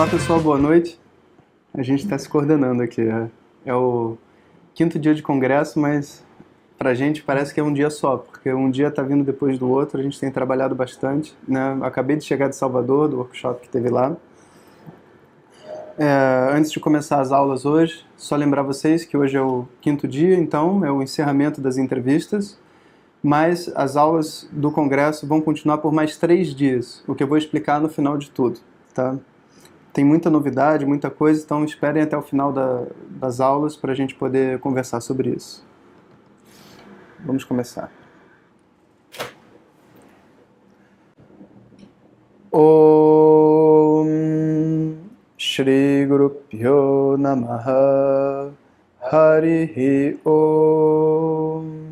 pessoal, boa noite. A gente está se coordenando aqui. É o quinto dia de congresso, mas pra gente parece que é um dia só, porque um dia está vindo depois do outro, a gente tem trabalhado bastante, né? Acabei de chegar de Salvador, do workshop que teve lá. Antes de começar as aulas hoje, só lembrar vocês que hoje é o quinto dia, então é o encerramento das entrevistas, mas as aulas do congresso vão continuar por mais 3 dias, o que eu vou explicar no final de tudo, tá? Tem muita novidade, muita coisa, então esperem até o final das aulas para a gente poder conversar sobre isso. Vamos começar. Om Shri Guru Pyo Namaha Harihi Om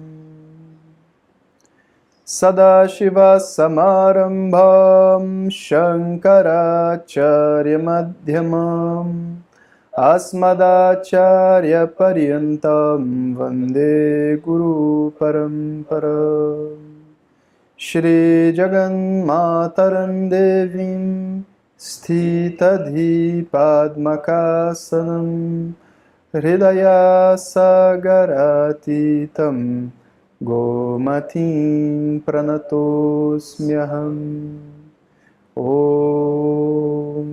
Sadashiva Samarambham Shankaracharya Madhyamam Asmadacharya Paryantam Vande Guru Paramparam Shri Jagan Mataram Devim Sthitadhi Padmakasanam Hridaya Sagaratitam Gomatim Pranatosmyaham Om.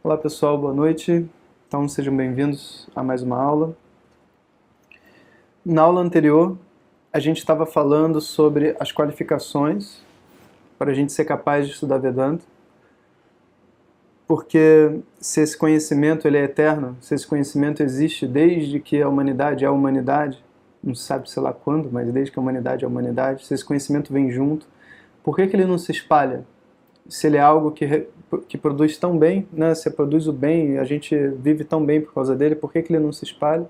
Olá pessoal, boa noite. Então sejam bem-vindos a mais uma aula. Na aula anterior, a gente estava falando sobre as qualificações para a gente ser capaz de estudar Vedanta, porque se esse conhecimento ele é eterno, se esse conhecimento existe desde que a humanidade é a humanidade, não se sabe sei lá quando, mas desde que a humanidade é a humanidade, se esse conhecimento vem junto, por que ele não se espalha? Se ele é algo que produz tão bem, né? Se produz o bem, a gente vive tão bem por causa dele, por que ele não se espalha?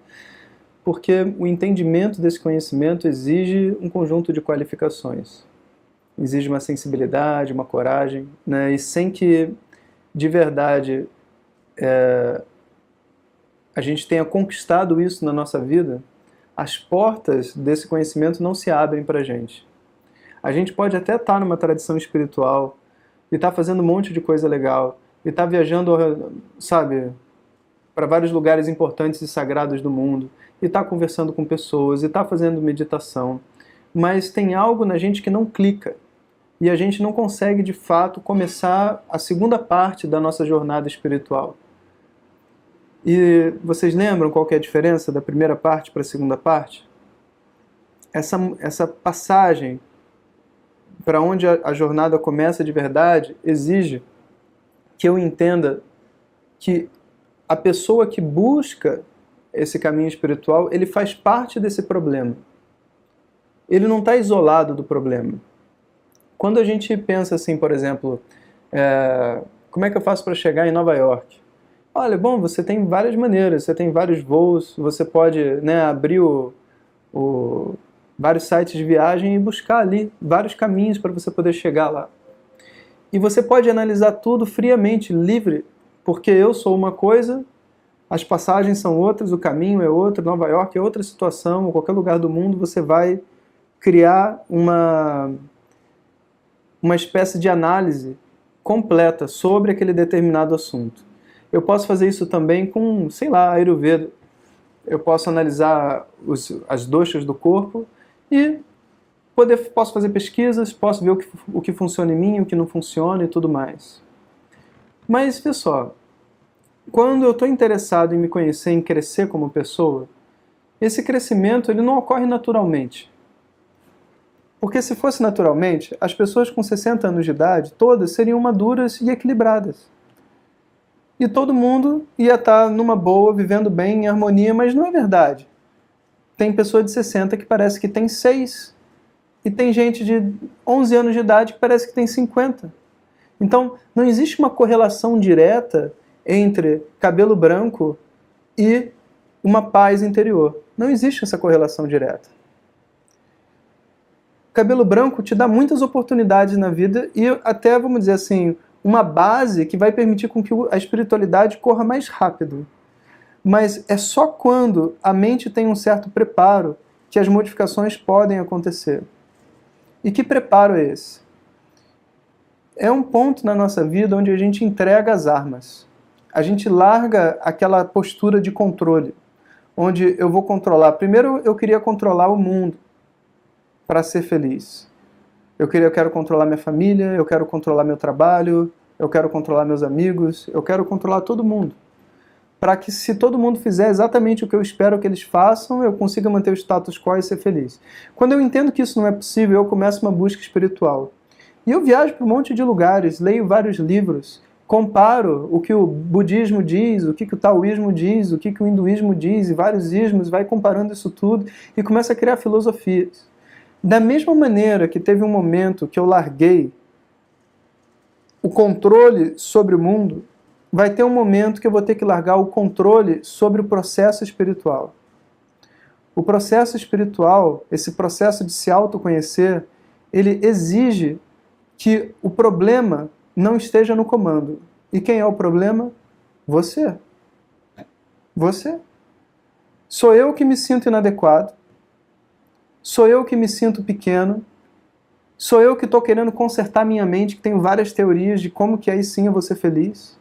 Porque o entendimento desse conhecimento exige um conjunto de qualificações. Exige uma sensibilidade, uma coragem, né? E sem que, de verdade, a gente tenha conquistado isso na nossa vida, as portas desse conhecimento não se abrem para a gente. A gente pode até estar numa tradição espiritual e estar fazendo um monte de coisa legal e estar viajando, sabe, para vários lugares importantes e sagrados do mundo e estar conversando com pessoas e estar fazendo meditação, mas tem algo na gente que não clica e a gente não consegue de fato começar a segunda parte da nossa jornada espiritual. E vocês lembram qual que é a diferença da primeira parte para a segunda parte? Essa passagem para onde a jornada começa de verdade exige que eu entenda que a pessoa que busca esse caminho espiritual, ele faz parte desse problema. Ele não está isolado do problema. Quando a gente pensa assim, por exemplo, como é que eu faço para chegar em Nova York? Olha, bom, você tem várias maneiras, você tem vários voos, você pode, né, abrir vários sites de viagem e buscar ali vários caminhos para você poder chegar lá. E você pode analisar tudo friamente, livre, porque eu sou uma coisa, as passagens são outras, o caminho é outro, Nova York é outra situação, em qualquer lugar do mundo você vai criar uma espécie de análise completa sobre aquele determinado assunto. Eu posso fazer isso também com, sei lá, Ayurveda. Eu posso analisar as doshas do corpo e posso fazer pesquisas, posso ver o que funciona em mim, o que não funciona e tudo mais. Mas, pessoal, quando eu estou interessado em me conhecer, em crescer como pessoa, esse crescimento ele não ocorre naturalmente. Porque se fosse naturalmente, as pessoas com 60 anos de idade, todas seriam maduras e equilibradas. E todo mundo ia estar numa boa, vivendo bem, em harmonia, mas não é verdade. Tem pessoa de 60 que parece que tem 6, e tem gente de 11 anos de idade que parece que tem 50. Então, não existe uma correlação direta entre cabelo branco e uma paz interior. Não existe essa correlação direta. Cabelo branco te dá muitas oportunidades na vida e até, vamos dizer assim, uma base que vai permitir com que a espiritualidade corra mais rápido. Mas é só quando a mente tem um certo preparo que as modificações podem acontecer. E que preparo é esse? é um ponto na nossa vida onde a gente entrega as armas. A gente larga aquela postura de controle, onde eu vou controlar. Primeiro eu queria controlar o mundo para ser feliz. Eu quero controlar minha família, eu quero controlar meu trabalho, eu quero controlar meus amigos, eu quero controlar todo mundo. Para que se todo mundo fizer exatamente o que eu espero que eles façam, eu consiga manter o status quo e ser feliz. Quando eu entendo que isso não é possível, eu começo uma busca espiritual. E eu viajo para um monte de lugares, leio vários livros, comparo o que o budismo diz, o que o taoísmo diz, o que o hinduísmo diz, e vários ismos, vai comparando isso tudo e começa a criar filosofias. Da mesma maneira que teve um momento que eu larguei o controle sobre o mundo, vai ter um momento que eu vou ter que largar o controle sobre o processo espiritual. O processo espiritual, esse processo de se autoconhecer, ele exige que o problema não esteja no comando. E quem é o problema? Você. Você. Sou eu que me sinto inadequado. Sou eu que me sinto pequeno. Sou eu que estou querendo consertar minha mente, que tenho várias teorias de como que aí sim eu vou ser feliz.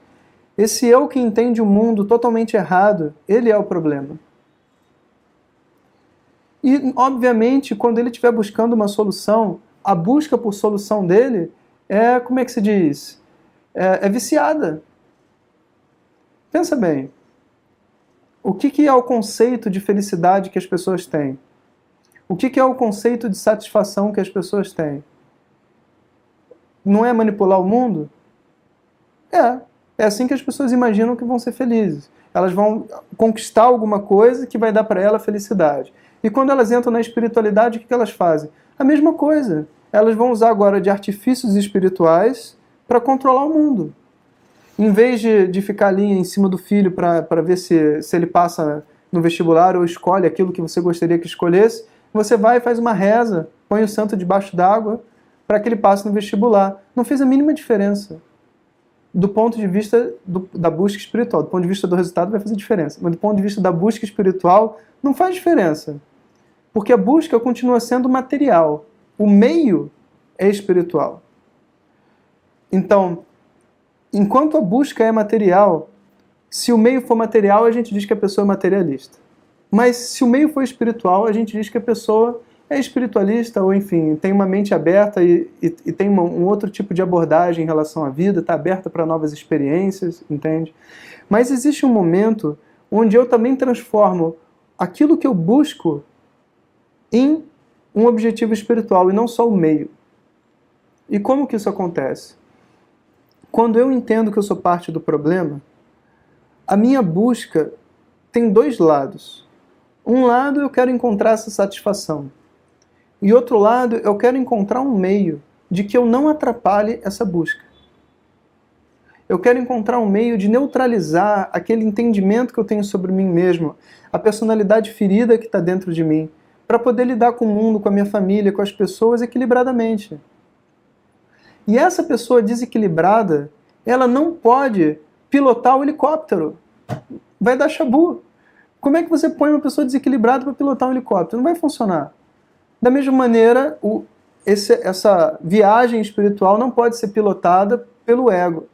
Esse eu que entende o mundo totalmente errado, ele é o problema. E, obviamente, quando ele estiver buscando uma solução, a busca por solução dele é, como é que se diz? É viciada. Pensa bem. O que é o conceito de felicidade que as pessoas têm? O que é o conceito de satisfação que as pessoas têm? Não é manipular o mundo? É assim que as pessoas imaginam que vão ser felizes. Elas vão conquistar alguma coisa que vai dar para ela felicidade. E quando elas entram na espiritualidade, o que elas fazem? A mesma coisa. Elas vão usar agora de artifícios espirituais para controlar o mundo. Em vez de ficar ali em cima do filho para ver se ele passa no vestibular ou escolhe aquilo que você gostaria que escolhesse, você vai e faz uma reza, põe o santo debaixo d'água para que ele passe no vestibular. Não fez a mínima diferença. Do ponto de vista da busca espiritual. Do ponto de vista do resultado vai fazer diferença. Mas do ponto de vista da busca espiritual, não faz diferença. Porque a busca continua sendo material. O meio é espiritual. Então, enquanto a busca é material, se o meio for material, a gente diz que a pessoa é materialista. Mas se o meio for espiritual, a gente diz que a pessoa é espiritualista, ou enfim, tem uma mente aberta e tem um outro tipo de abordagem em relação à vida, está aberta para novas experiências, entende? Mas existe um momento onde eu também transformo aquilo que eu busco em um objetivo espiritual, e não só o meio. E como que isso acontece? Quando eu entendo que eu sou parte do problema, a minha busca tem dois lados. Um lado eu quero encontrar essa satisfação. E outro lado, eu quero encontrar um meio de que eu não atrapalhe essa busca. Eu quero encontrar um meio de neutralizar aquele entendimento que eu tenho sobre mim mesmo, a personalidade ferida que está dentro de mim, para poder lidar com o mundo, com a minha família, com as pessoas equilibradamente. E essa pessoa desequilibrada, ela não pode pilotar o helicóptero. Vai dar chabu. Como é que você põe uma pessoa desequilibrada para pilotar um helicóptero? Não vai funcionar. Da mesma maneira, essa viagem espiritual não pode ser pilotada pelo ego.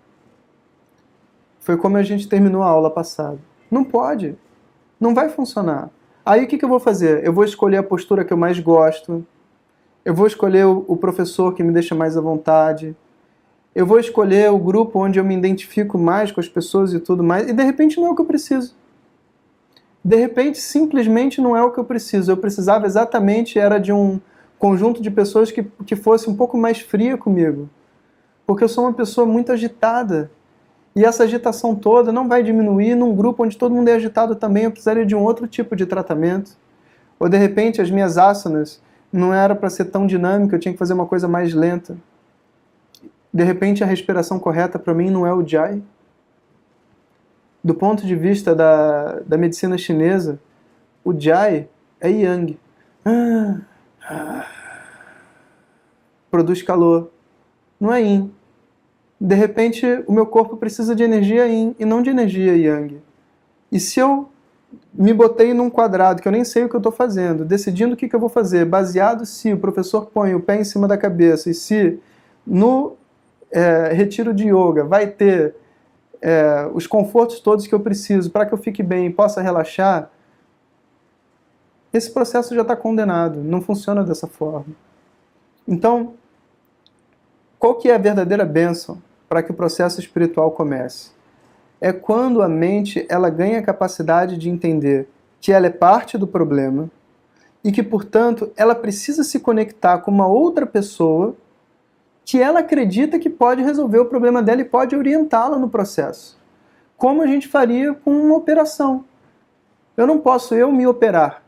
Foi como a gente terminou a aula passada. Não pode. Não vai funcionar. Aí o que eu vou fazer? Eu vou escolher a postura que eu mais gosto. Eu vou escolher o professor que me deixa mais à vontade. Eu vou escolher o grupo onde eu me identifico mais com as pessoas e tudo mais. E de repente não é o que eu preciso. De repente, simplesmente não é o que eu preciso. Eu precisava exatamente, era de um conjunto de pessoas que fosse um pouco mais fria comigo. Porque eu sou uma pessoa muito agitada. E essa agitação toda não vai diminuir num grupo onde todo mundo é agitado também. Eu precisaria de um outro tipo de tratamento. Ou, de repente, as minhas asanas não era para ser tão dinâmica, eu tinha que fazer uma coisa mais lenta. De repente, a respiração correta para mim não é o Jai. Do ponto de vista da medicina chinesa, o Jai é Yang. Produz calor. Não é Yin. De repente, o meu corpo precisa de energia Yin e não de energia Yang. E se eu me botei num quadrado que eu nem sei o que eu estou fazendo, decidindo o que eu vou fazer, baseado se o professor põe o pé em cima da cabeça e se no retiro de yoga, vai ter os confortos todos que eu preciso para que eu fique bem e possa relaxar, esse processo já está condenado, não funciona dessa forma. Então, qual que é a verdadeira bênção para que o processo espiritual comece? É quando a mente ela ganha a capacidade de entender que ela é parte do problema e que, portanto, ela precisa se conectar com uma outra pessoa que ela acredita que pode resolver o problema dela e pode orientá-la no processo. Como a gente faria com uma operação. Eu não posso me operar.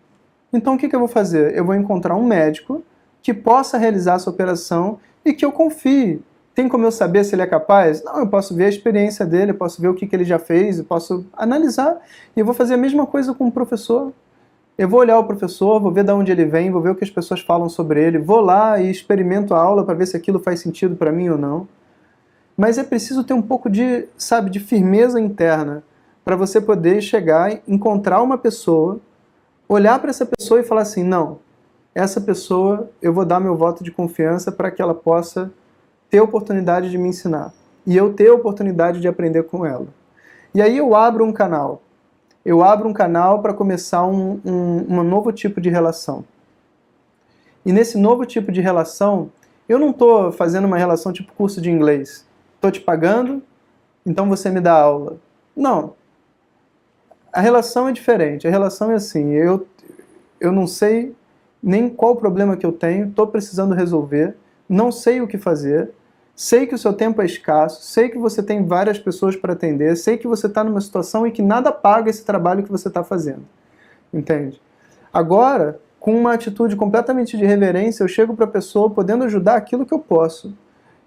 Então o que eu vou fazer? Eu vou encontrar um médico que possa realizar essa operação e que eu confie. Tem como eu saber se ele é capaz? Não, eu posso ver a experiência dele, eu posso ver o que ele já fez, eu posso analisar. E eu vou fazer a mesma coisa com o professor. Eu vou olhar o professor, vou ver de onde ele vem, vou ver o que as pessoas falam sobre ele, vou lá e experimento a aula para ver se aquilo faz sentido para mim ou não. Mas é preciso ter um pouco de, de firmeza interna para você poder chegar e encontrar uma pessoa, olhar para essa pessoa e falar assim, não, essa pessoa eu vou dar meu voto de confiança para que ela possa ter a oportunidade de me ensinar. E eu ter a oportunidade de aprender com ela. E aí eu abro um canal. Eu abro um canal para começar um novo tipo de relação. E nesse novo tipo de relação, eu não estou fazendo uma relação tipo curso de inglês. Estou te pagando, então você me dá aula. Não. A relação é diferente. A relação é assim, eu não sei nem qual problema que eu tenho, estou precisando resolver, não sei o que fazer, sei que o seu tempo é escasso, sei que você tem várias pessoas para atender, sei que você está numa situação em que nada paga esse trabalho que você está fazendo. Entende? Agora, com uma atitude completamente de reverência, eu chego para a pessoa podendo ajudar aquilo que eu posso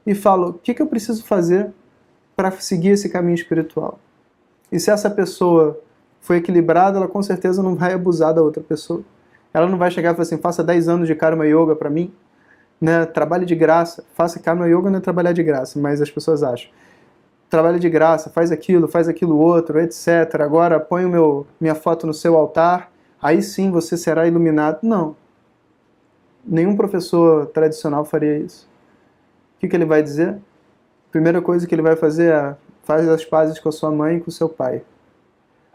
e falo, o que eu preciso fazer para seguir esse caminho espiritual? E se essa pessoa foi equilibrada, ela com certeza não vai abusar da outra pessoa. Ela não vai chegar e falar assim, faça 10 anos de Karma Yoga para mim, né? Trabalhe de graça. Faça Karma Yoga não é trabalhar de graça, mas as pessoas acham. Trabalhe de graça, faz aquilo outro, etc. Agora põe minha foto no seu altar, aí sim você será iluminado. Não. Nenhum professor tradicional faria isso. O que ele vai dizer? A primeira coisa que ele vai fazer é faz as pazes com a sua mãe e com o seu pai.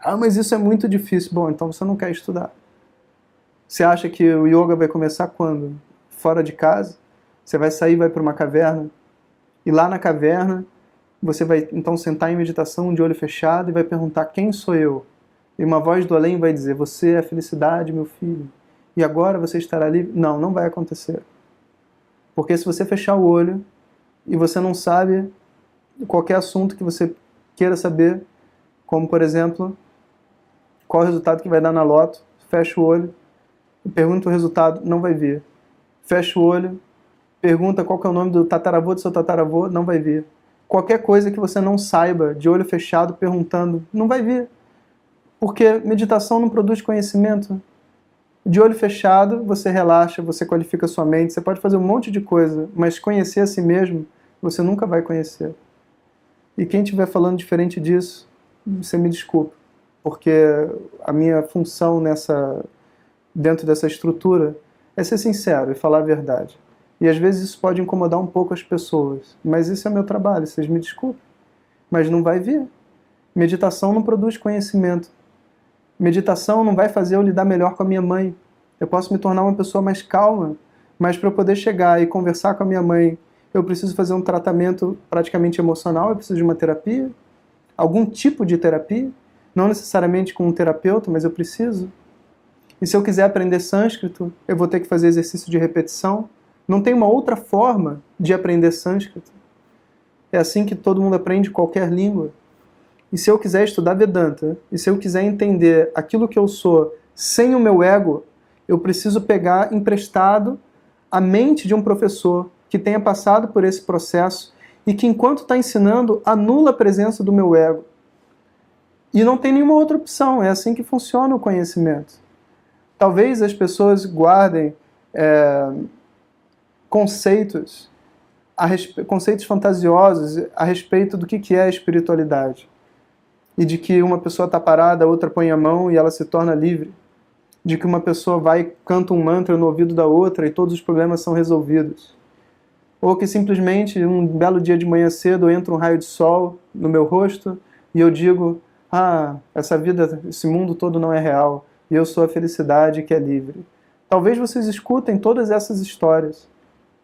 Ah, mas isso é muito difícil. Bom, então você não quer estudar. Você acha que o yoga vai começar quando? Fora de casa? Você vai sair, vai para uma caverna, e lá na caverna você vai então sentar em meditação de olho fechado e vai perguntar, quem sou eu? E uma voz do além vai dizer, você é a felicidade, meu filho. E agora você estará livre? Não, não vai acontecer. Porque se você fechar o olho e você não sabe qualquer assunto que você queira saber, como por exemplo, qual o resultado que vai dar na loto, fecha o olho, pergunta o resultado, não vai vir. Fecha o olho, pergunta qual que é o nome do tataravô do seu tataravô, não vai vir. Qualquer coisa que você não saiba, de olho fechado, perguntando, não vai vir. Porque meditação não produz conhecimento. De olho fechado, você relaxa, você qualifica sua mente, você pode fazer um monte de coisa, mas conhecer a si mesmo, você nunca vai conhecer. E quem estiver falando diferente disso, você me desculpe, porque a minha função dentro dessa estrutura é ser sincero e falar a verdade. E às vezes isso pode incomodar um pouco as pessoas, mas isso é meu trabalho, vocês me desculpem. Mas não vai vir. Meditação não produz conhecimento. Meditação não vai fazer eu lidar melhor com a minha mãe. Eu posso me tornar uma pessoa mais calma, mas para eu poder chegar e conversar com a minha mãe, eu preciso fazer um tratamento praticamente emocional, eu preciso de uma terapia, algum tipo de terapia, não necessariamente com um terapeuta, mas eu preciso. E se eu quiser aprender sânscrito, eu vou ter que fazer exercício de repetição. Não tem uma outra forma de aprender sânscrito. É assim que todo mundo aprende qualquer língua. E se eu quiser estudar Vedanta, e se eu quiser entender aquilo que eu sou sem o meu ego, eu preciso pegar emprestado a mente de um professor que tenha passado por esse processo e que, enquanto está ensinando, anula a presença do meu ego. E não tem nenhuma outra opção. É assim que funciona o conhecimento. Talvez as pessoas guardem conceitos fantasiosos a respeito do que é a espiritualidade. E de que uma pessoa está parada, a outra põe a mão e ela se torna livre. De que uma pessoa vai e canta um mantra no ouvido da outra e todos os problemas são resolvidos. ou que simplesmente um belo dia de manhã cedo entra um raio de sol no meu rosto e eu digo, essa vida, esse mundo todo não é real e eu sou a felicidade que é livre. Talvez vocês escutem todas essas histórias.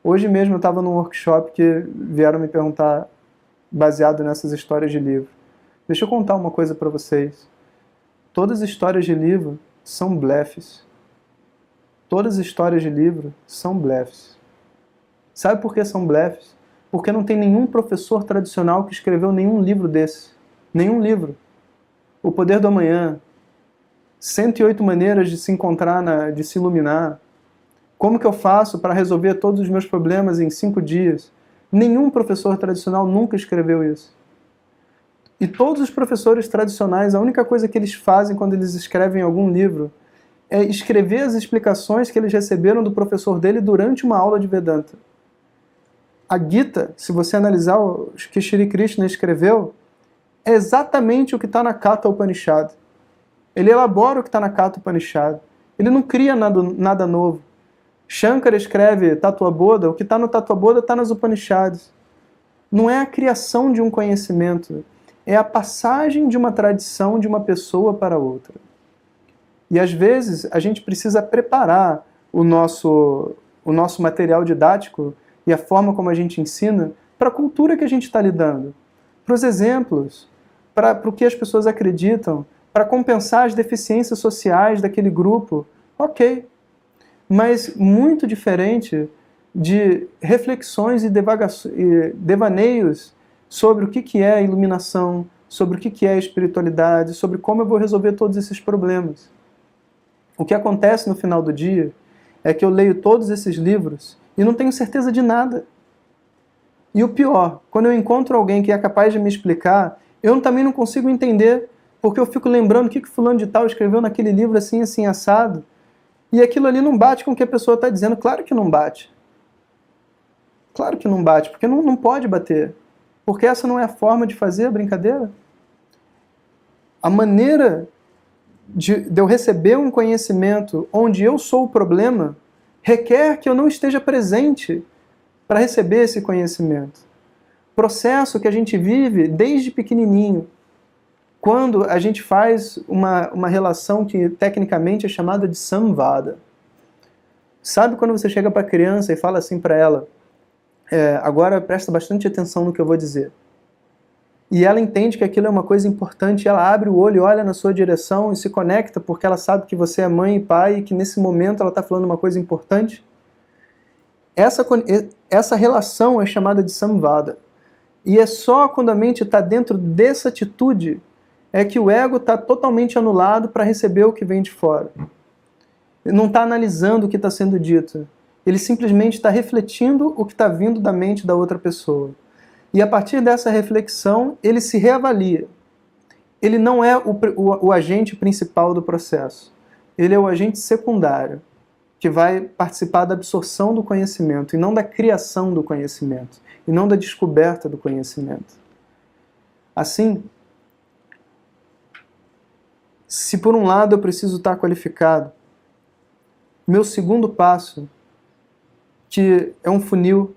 Hoje mesmo eu estava num workshop que vieram me perguntar baseado nessas histórias de livro. Deixa eu contar uma coisa para vocês. Todas as histórias de livro são blefes. Todas as histórias de livro são blefes. Sabe por que são blefes? Porque não tem nenhum professor tradicional que escreveu nenhum livro desse. Nenhum livro. O Poder do Amanhã, 108 maneiras de se encontrar, de se iluminar. Como que eu faço para resolver todos os meus problemas em 5 dias? Nenhum professor tradicional nunca escreveu isso. E todos os professores tradicionais, a única coisa que eles fazem quando eles escrevem algum livro é escrever as explicações que eles receberam do professor dele durante uma aula de Vedanta. A Gita, se você analisar o que Shri Krishna escreveu, é exatamente o que está na Katha Upanishad. Ele elabora o que está na Katha Upanishad. Ele não cria nada novo. Shankara escreve Tattva-bodha, o que está no Tattva-bodha está nas Upanishads. Não é a criação de um conhecimento, é a passagem de uma tradição de uma pessoa para outra. E às vezes a gente precisa preparar o nosso material didático e a forma como a gente ensina para a cultura que a gente está lidando, para os exemplos, para o que as pessoas acreditam, para compensar as deficiências sociais daquele grupo. Ok, mas muito diferente de reflexões e devaneios sobre o que é a iluminação, sobre o que é a espiritualidade, sobre como eu vou resolver todos esses problemas. O que acontece no final do dia é que eu leio todos esses livros e não tenho certeza de nada. E o pior, quando eu encontro alguém que é capaz de me explicar, eu também não consigo entender, porque eu fico lembrando o que fulano de tal escreveu naquele livro assim, assim, assado, e aquilo ali não bate com o que a pessoa está dizendo. Claro que não bate. Claro que não bate, porque não pode bater. Porque essa não é a forma de fazer a brincadeira. A maneira de eu receber um conhecimento onde eu sou o problema requer que eu não esteja presente para receber esse conhecimento. Processo que a gente vive desde pequenininho, quando a gente faz uma relação que tecnicamente é chamada de samvada. Sabe quando você chega para a criança e fala assim para ela, agora presta bastante atenção no que eu vou dizer. E ela entende que aquilo é uma coisa importante, ela abre o olho, olha na sua direção e se conecta porque ela sabe que você é mãe e pai e que nesse momento ela está falando uma coisa importante. Essa relação é chamada de samvada. E é só quando a mente está dentro dessa atitude é que o ego está totalmente anulado para receber o que vem de fora. Ele não está analisando o que está sendo dito. Ele simplesmente está refletindo o que está vindo da mente da outra pessoa. E a partir dessa reflexão, ele se reavalia. Ele não é o agente principal do processo. Ele é o agente secundário, que vai participar da absorção do conhecimento, e não da criação do conhecimento, e não da descoberta do conhecimento. Assim, se por um lado eu preciso estar qualificado, meu segundo passo, que é um funil,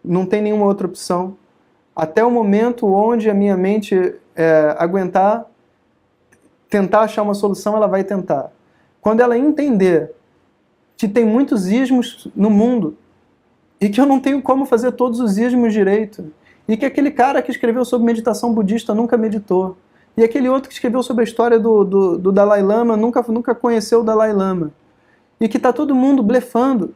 não tem nenhuma outra opção, até o momento onde a minha mente aguentar, tentar achar uma solução, ela vai tentar. Quando ela entender que tem muitos ismos no mundo e que eu não tenho como fazer todos os ismos direito, e que aquele cara que escreveu sobre meditação budista nunca meditou, e aquele outro que escreveu sobre a história do Dalai Lama nunca conheceu o Dalai Lama, e que está todo mundo blefando,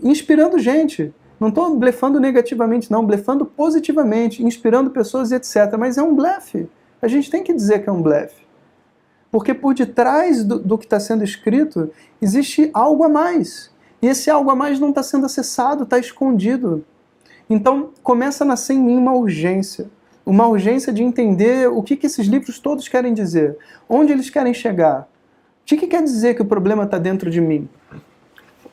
inspirando gente. Não estou blefando negativamente, não, blefando positivamente, inspirando pessoas e etc. Mas é um blefe. A gente tem que dizer que é um blefe. Porque por detrás do que está sendo escrito, existe algo a mais. E esse algo a mais não está sendo acessado, está escondido. Então começa a nascer em mim uma urgência de entender o que esses livros todos querem dizer, onde eles querem chegar. O que quer dizer que o problema está dentro de mim?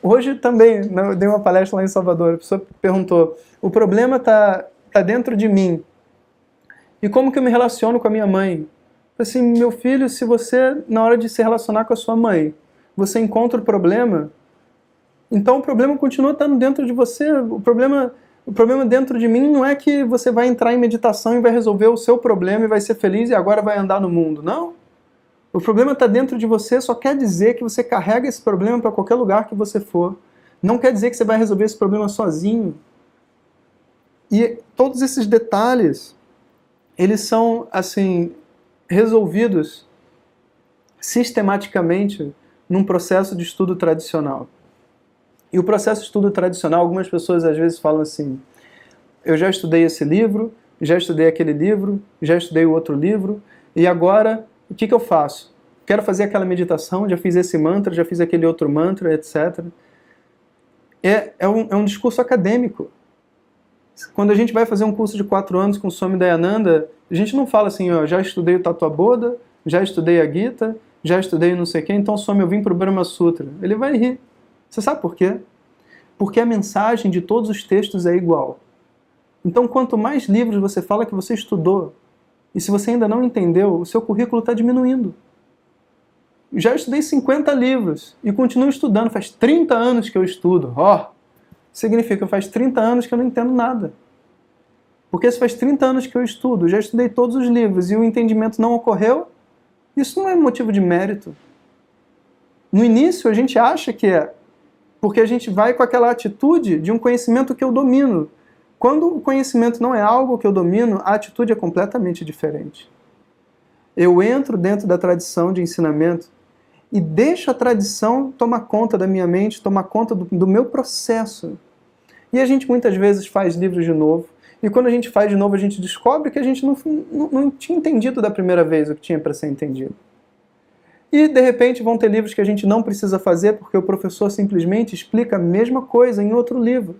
Hoje também, eu dei uma palestra lá em Salvador, a pessoa perguntou, o problema está dentro de mim. E como que eu me relaciono com a minha mãe? Eu falei assim, meu filho, se você, na hora de se relacionar com a sua mãe, você encontra o problema, Então o problema continua estando dentro de você. O problema dentro de mim não é que você vai entrar em meditação e vai resolver o seu problema e vai ser feliz e agora vai andar no mundo. Não. O problema está dentro de você, só quer dizer que você carrega esse problema para qualquer lugar que você for. Não quer dizer que você vai resolver esse problema sozinho. E todos esses detalhes, eles são, assim, resolvidos sistematicamente num processo de estudo tradicional. E o processo de estudo tradicional, algumas pessoas às vezes falam assim, eu já estudei esse livro, já estudei aquele livro, já estudei o outro livro, e agora, o que eu faço? Quero fazer aquela meditação, já fiz esse mantra, já fiz aquele outro mantra, etc. É um discurso acadêmico. Quando a gente vai fazer um curso de 4 anos com o Swami Dayananda, a gente não fala assim, ó, já estudei o Tattva-Bodha, já estudei a Gita, já estudei não sei o quê, então Swami, eu vim para o Brahma Sutra. Ele vai rir. Você sabe por quê? Porque a mensagem de todos os textos é igual. Então, quanto mais livros você fala que você estudou, e se você ainda não entendeu, o seu currículo está diminuindo. Já estudei 50 livros e continuo estudando. Faz 30 anos que eu estudo. Significa que faz 30 anos que eu não entendo nada. Porque se faz 30 anos que eu estudo, já estudei todos os livros e o entendimento não ocorreu, isso não é motivo de mérito. No início a gente acha que é, porque a gente vai com aquela atitude de um conhecimento que eu domino. Quando o conhecimento não é algo que eu domino, a atitude é completamente diferente. Eu entro dentro da tradição de ensinamento e deixo a tradição tomar conta da minha mente, tomar conta do meu processo. E a gente muitas vezes faz livros de novo, e quando a gente faz de novo a gente descobre que a gente não tinha entendido da primeira vez o que tinha para ser entendido. E de repente vão ter livros que a gente não precisa fazer porque o professor simplesmente explica a mesma coisa em outro livro.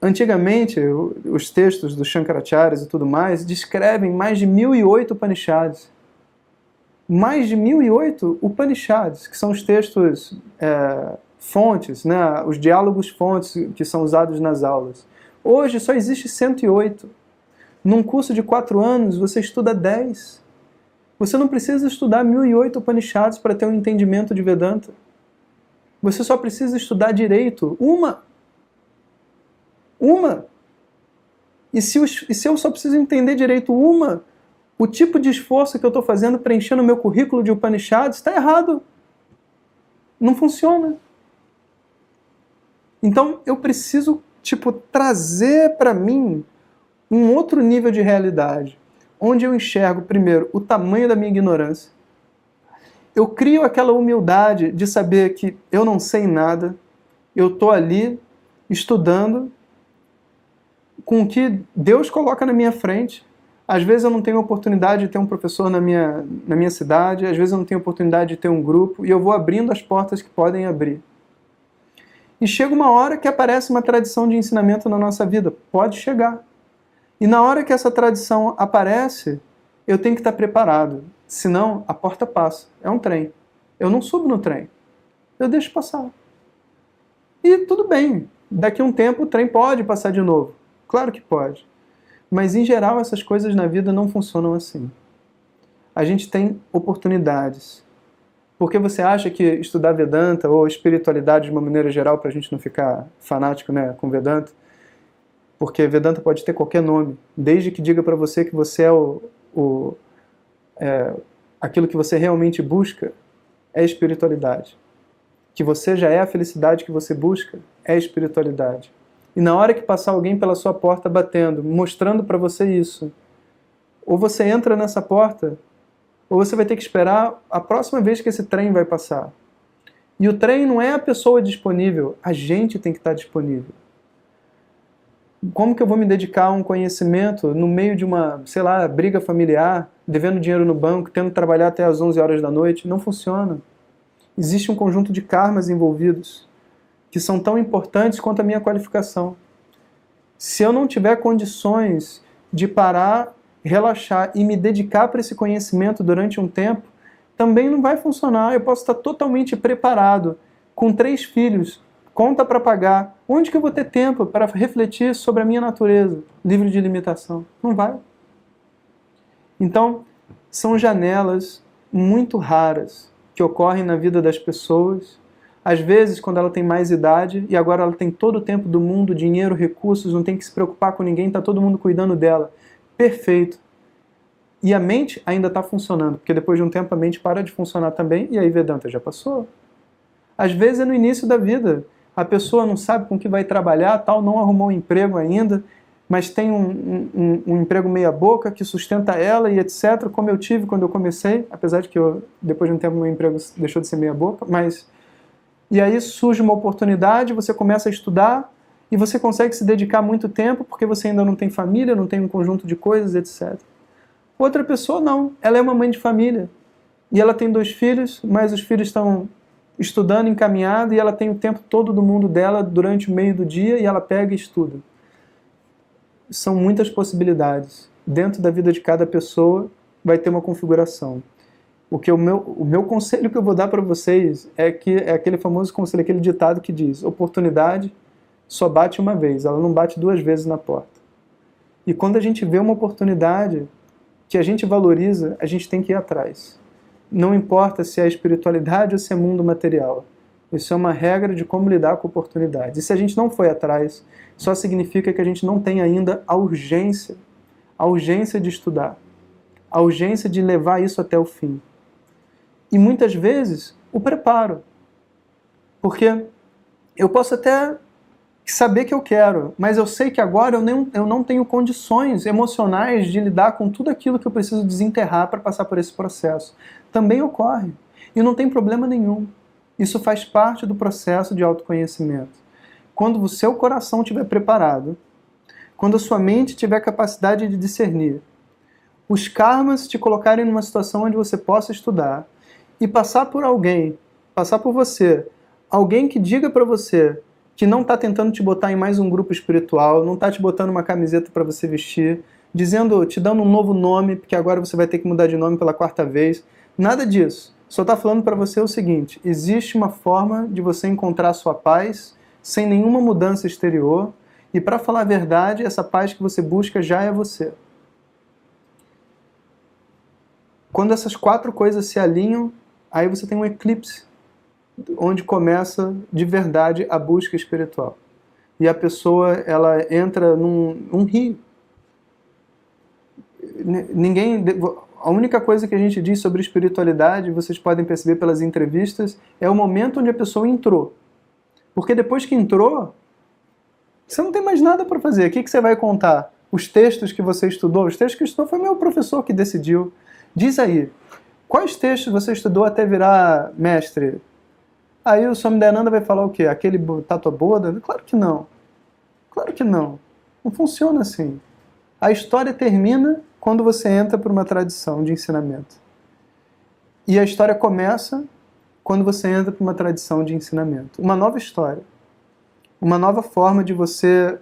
Antigamente, os textos dos Shankaracharyas e tudo mais descrevem mais de 1008 Upanishads. Mais de 1008 Upanishads, que são os textos fontes, né, os diálogos fontes que são usados nas aulas. Hoje só existe 108. Num curso de 4 anos, você estuda 10. Você não precisa estudar 1008 Upanishads para ter um entendimento de Vedanta. Você só precisa estudar direito uma. E se eu só preciso entender direito uma, o tipo de esforço que eu estou fazendo preenchendo o meu currículo de Upanishads está errado. Não funciona. Então eu preciso, trazer para mim um outro nível de realidade, onde eu enxergo, primeiro, o tamanho da minha ignorância. Eu crio aquela humildade de saber que eu não sei nada, eu estou ali estudando com o que Deus coloca na minha frente. Às vezes eu não tenho oportunidade de ter um professor na minha cidade, às vezes eu não tenho oportunidade de ter um grupo, e eu vou abrindo as portas que podem abrir. E chega uma hora que aparece uma tradição de ensinamento na nossa vida. Pode chegar. E na hora que essa tradição aparece, eu tenho que estar preparado. Senão, a porta passa. É um trem. Eu não subo no trem. Eu deixo passar. E tudo bem. Daqui a um tempo o trem pode passar de novo. Claro que pode. Mas, em geral, essas coisas na vida não funcionam assim. A gente tem oportunidades. Porque você acha que estudar Vedanta ou espiritualidade de uma maneira geral, para a gente não ficar fanático, né, com Vedanta, porque Vedanta pode ter qualquer nome, desde que diga para você que você é aquilo que você realmente busca, é espiritualidade. Que você já é a felicidade que você busca, é espiritualidade. E na hora que passar alguém pela sua porta batendo, mostrando para você isso, ou você entra nessa porta, ou você vai ter que esperar a próxima vez que esse trem vai passar. E o trem não é a pessoa disponível, a gente tem que estar disponível. Como que eu vou me dedicar a um conhecimento no meio de uma, briga familiar, devendo dinheiro no banco, tendo que trabalhar até as 11 horas da noite? Não funciona. Existe um conjunto de karmas envolvidos, que são tão importantes quanto a minha qualificação. Se eu não tiver condições de parar, relaxar e me dedicar para esse conhecimento durante um tempo, também não vai funcionar. Eu posso estar totalmente preparado, com 3 filhos, conta para pagar. Onde que eu vou ter tempo para refletir sobre a minha natureza, livre de limitação? Não vai. Então, são janelas muito raras que ocorrem na vida das pessoas. Às vezes, quando ela tem mais idade, e agora ela tem todo o tempo do mundo, dinheiro, recursos, não tem que se preocupar com ninguém, está todo mundo cuidando dela. Perfeito. E a mente ainda está funcionando, porque depois de um tempo a mente para de funcionar também, e aí Vedanta já passou. Às vezes é no início da vida. A pessoa não sabe com que vai trabalhar, tal, não arrumou um emprego ainda, mas tem um emprego meia boca que sustenta ela e etc., como eu tive quando eu comecei, apesar de que depois de um tempo meu emprego deixou de ser meia boca, mas... E aí surge uma oportunidade, você começa a estudar e você consegue se dedicar muito tempo porque você ainda não tem família, não tem um conjunto de coisas, etc. Outra pessoa não, ela é uma mãe de família e ela tem 2 filhos, mas os filhos estão estudando, encaminhado, e ela tem o tempo todo do mundo dela durante o meio do dia e ela pega e estuda. São muitas possibilidades. Dentro da vida de cada pessoa vai ter uma configuração. O meu conselho que eu vou dar para vocês é aquele famoso conselho, aquele ditado que diz: oportunidade só bate uma vez, ela não bate 2 vezes na porta. E quando a gente vê uma oportunidade que a gente valoriza, a gente tem que ir atrás. Não importa se é espiritualidade ou se é mundo material. Isso é uma regra de como lidar com oportunidades. E se a gente não foi atrás, só significa que a gente não tem ainda a urgência de estudar, a urgência de levar isso até o fim. E muitas vezes o preparo. Porque eu posso até saber que eu quero, mas eu sei que agora eu não tenho condições emocionais de lidar com tudo aquilo que eu preciso desenterrar para passar por esse processo. Também ocorre. E não tem problema nenhum. Isso faz parte do processo de autoconhecimento. Quando o seu coração estiver preparado, quando a sua mente tiver capacidade de discernir, os karmas te colocarem numa situação onde você possa estudar e passar por alguém, passar por você, alguém que diga para você que não está tentando te botar em mais um grupo espiritual, não está te botando uma camiseta para você vestir, te dando um novo nome, porque agora você vai ter que mudar de nome pela 4ª vez. Nada disso. Só está falando para você o seguinte: existe uma forma de você encontrar sua paz sem nenhuma mudança exterior, e para falar a verdade, essa paz que você busca já é você. Quando essas 4 coisas se alinham, aí você tem um eclipse, onde começa de verdade a busca espiritual. E a pessoa, ela entra num rio. A única coisa que a gente diz sobre espiritualidade, vocês podem perceber pelas entrevistas, é o momento onde a pessoa entrou. Porque depois que entrou, você não tem mais nada para fazer. O que você vai contar? Os textos que você estudou? Os textos que estudou foi meu professor que decidiu. Diz aí, quais textos você estudou até virar mestre? Aí o Swami Dayananda vai falar o quê? Aquele Tattva Bodha? Claro que não. Claro que não. Não funciona assim. A história termina quando você entra por uma tradição de ensinamento. E a história começa quando você entra por uma tradição de ensinamento. Uma nova história. Uma nova forma de você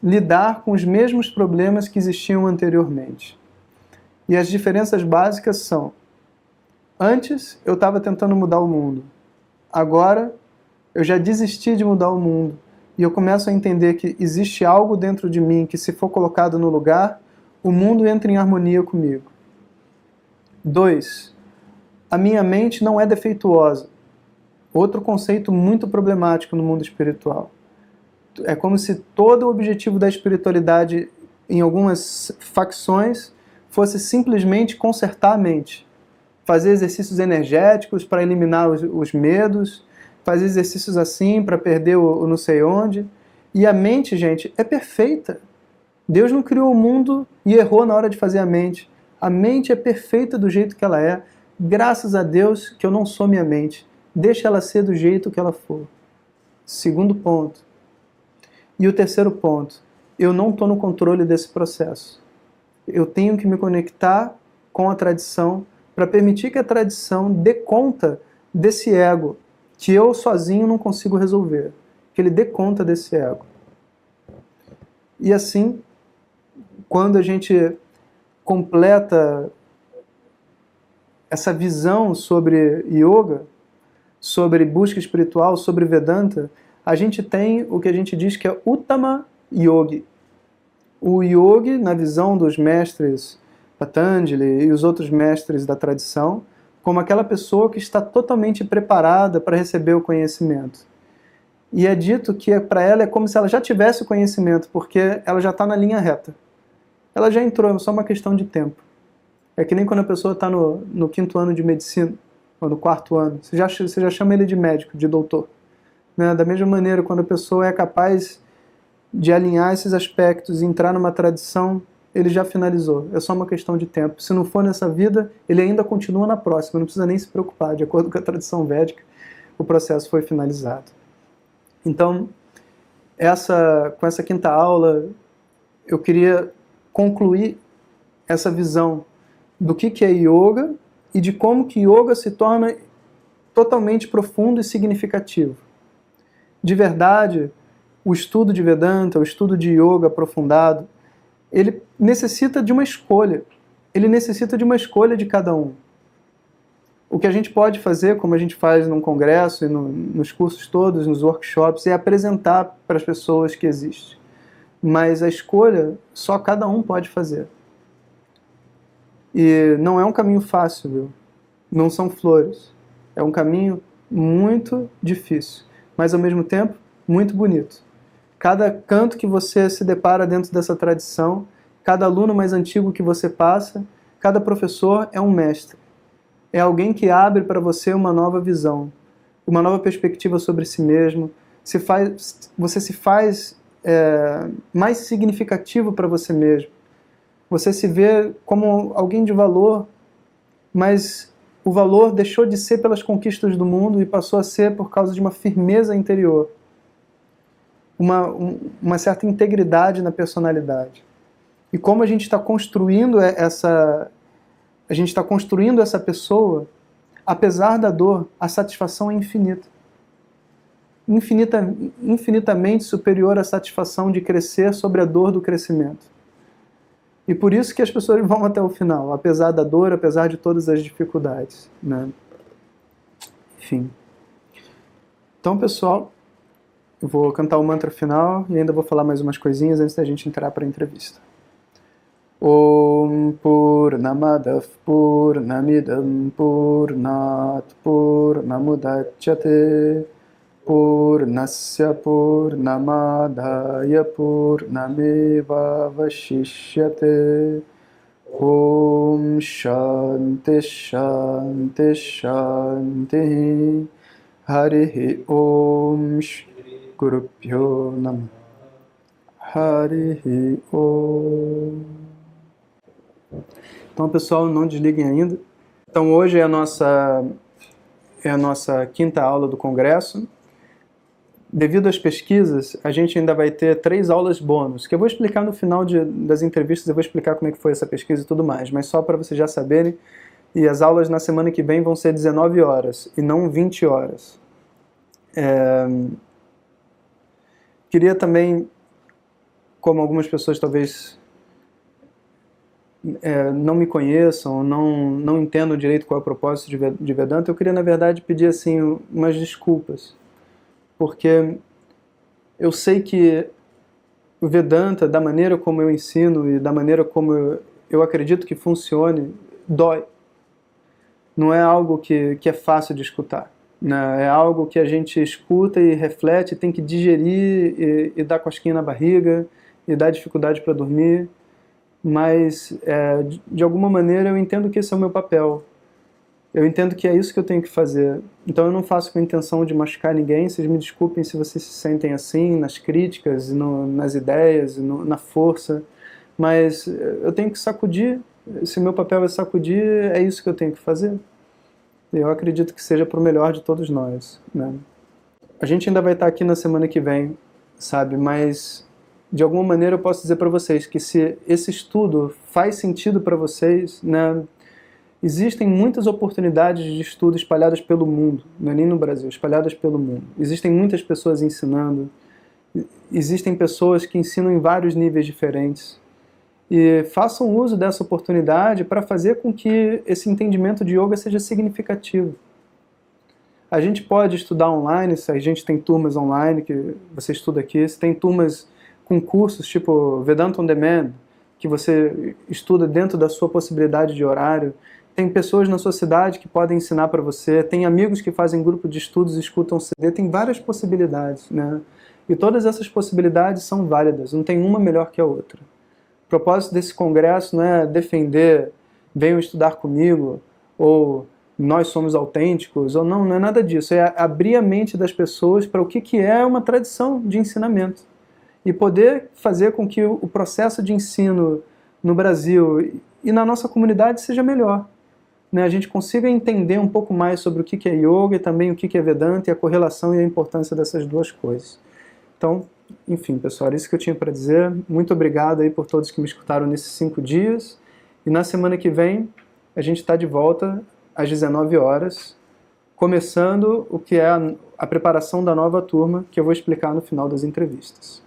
lidar com os mesmos problemas que existiam anteriormente. E as diferenças básicas são: antes eu estava tentando mudar o mundo. Agora eu já desisti de mudar o mundo. E eu começo a entender que existe algo dentro de mim que, se for colocado no lugar, o mundo entra em harmonia comigo. 2. A minha mente não é defeituosa. Outro conceito muito problemático no mundo espiritual. É como se todo o objetivo da espiritualidade, em algumas facções, fosse simplesmente consertar a mente. Fazer exercícios energéticos para eliminar os medos, fazer exercícios assim para perder o não sei onde. E a mente, gente, é perfeita. Deus não criou o mundo e errou na hora de fazer a mente. A mente é perfeita do jeito que ela é. Graças a Deus que eu não sou minha mente. Deixa ela ser do jeito que ela for. 2º ponto. E o 3º ponto. Eu não estou no controle desse processo. Eu tenho que me conectar com a tradição para permitir que a tradição dê conta desse ego que eu sozinho não consigo resolver. Que ele dê conta desse ego. E assim, quando a gente completa essa visão sobre yoga, sobre busca espiritual, sobre Vedanta, a gente tem o que a gente diz que é Uttama Yogi. O yogi, na visão dos mestres Patanjali e os outros mestres da tradição, como aquela pessoa que está totalmente preparada para receber o conhecimento. E é dito que para ela é como se ela já tivesse o conhecimento, porque ela já está na linha reta. Ela já entrou, é só uma questão de tempo. É que nem quando a pessoa está no 5º ano de medicina, ou no 4º ano, você já chama ele de médico, de doutor. Né? Da mesma maneira, quando a pessoa é capaz de alinhar esses aspectos e entrar numa tradição, ele já finalizou. É só uma questão de tempo. Se não for nessa vida, ele ainda continua na próxima, não precisa nem se preocupar. De acordo com a tradição védica, o processo foi finalizado. Então, com essa 5ª aula, eu queria concluir essa visão do que é yoga e de como que yoga se torna totalmente profundo e significativo. De verdade, o estudo de Vedanta, o estudo de yoga aprofundado, ele necessita de uma escolha. Ele necessita de uma escolha de cada um. O que a gente pode fazer, como a gente faz num congresso e nos cursos todos, nos workshops, é apresentar para as pessoas que existe. Mas a escolha só cada um pode fazer. E não é um caminho fácil, viu? Não são flores. É um caminho muito difícil, mas ao mesmo tempo muito bonito. Cada canto que você se depara dentro dessa tradição, cada aluno mais antigo que você passa, cada professor é um mestre. É alguém que abre para você uma nova visão, uma nova perspectiva sobre si mesmo. Você se faz mais significativo para você mesmo. Você se vê como alguém de valor, mas o valor deixou de ser pelas conquistas do mundo e passou a ser por causa de uma firmeza interior, uma certa integridade na personalidade. E como a gente está construindo essa pessoa, apesar da dor, a satisfação é infinita. Infinitamente superior à satisfação de crescer sobre a dor do crescimento. E por isso que as pessoas vão até o final, apesar da dor, apesar de todas as dificuldades, né? Enfim. Então, pessoal, eu vou cantar o mantra final e ainda vou falar mais umas coisinhas antes da gente entrar para a entrevista. Om Purnamadav Purnamidam Purnat Purnamudachyate Purnasya Purnamadaya Purnameva Vashishyate Om Shanti Shanti Shanti Harihi Om Gurubhyo Namah Harihi Om. Então, pessoal, não desliguem ainda. Então, hoje é a nossa 5ª aula do Congresso. Devido às pesquisas, a gente ainda vai ter 3 aulas bônus, que eu vou explicar no final das entrevistas, eu vou explicar como é que foi essa pesquisa e tudo mais, mas só para vocês já saberem. E as aulas na semana que vem vão ser 19 horas, e não 20 horas. Queria também, como algumas pessoas talvez não me conheçam, não entendam direito qual é o propósito de Vedanta, eu queria, na verdade, pedir assim, umas desculpas. Porque eu sei que o Vedanta, da maneira como eu ensino e da maneira como eu acredito que funcione, dói. Não é algo que é fácil de escutar. Né? É algo que a gente escuta e reflete, tem que digerir e dar cosquinha na barriga e dar dificuldade para dormir. Mas, de alguma maneira, eu entendo que esse é o meu papel. Eu entendo que é isso que eu tenho que fazer. Então eu não faço com a intenção de machucar ninguém. Vocês me desculpem se vocês se sentem assim, nas críticas, nas ideias, na força. Mas eu tenho que sacudir. Se o meu papel é sacudir, é isso que eu tenho que fazer. Eu acredito que seja para o melhor de todos nós. Né? A gente ainda vai estar aqui na semana que vem, sabe? Mas, de alguma maneira, eu posso dizer para vocês que se esse estudo faz sentido para vocês, né? Existem muitas oportunidades de estudo espalhadas pelo mundo, não é nem no Brasil, espalhadas pelo mundo. Existem muitas pessoas ensinando, existem pessoas que ensinam em vários níveis diferentes. E façam uso dessa oportunidade para fazer com que esse entendimento de yoga seja significativo. A gente pode estudar online, se a gente tem turmas online que você estuda aqui, se tem turmas com cursos tipo Vedanta On Demand, que você estuda dentro da sua possibilidade de horário, tem pessoas na sua cidade que podem ensinar para você, tem amigos que fazem grupo de estudos e escutam CD, tem várias possibilidades, né? E todas essas possibilidades são válidas, não tem uma melhor que a outra. O propósito desse congresso não é defender, venham estudar comigo, ou nós somos autênticos, ou não é nada disso. É abrir a mente das pessoas para o que é uma tradição de ensinamento. E poder fazer com que o processo de ensino no Brasil e na nossa comunidade seja melhor. Né? A gente consiga entender um pouco mais sobre o que é yoga e também o que é Vedanta e a correlação e a importância dessas duas coisas. Então, enfim, pessoal, era isso que eu tinha para dizer. Muito obrigado aí por todos que me escutaram nesses 5 dias. E na semana que vem, a gente está de volta às 19 horas, começando o que é a preparação da nova turma, que eu vou explicar no final das entrevistas.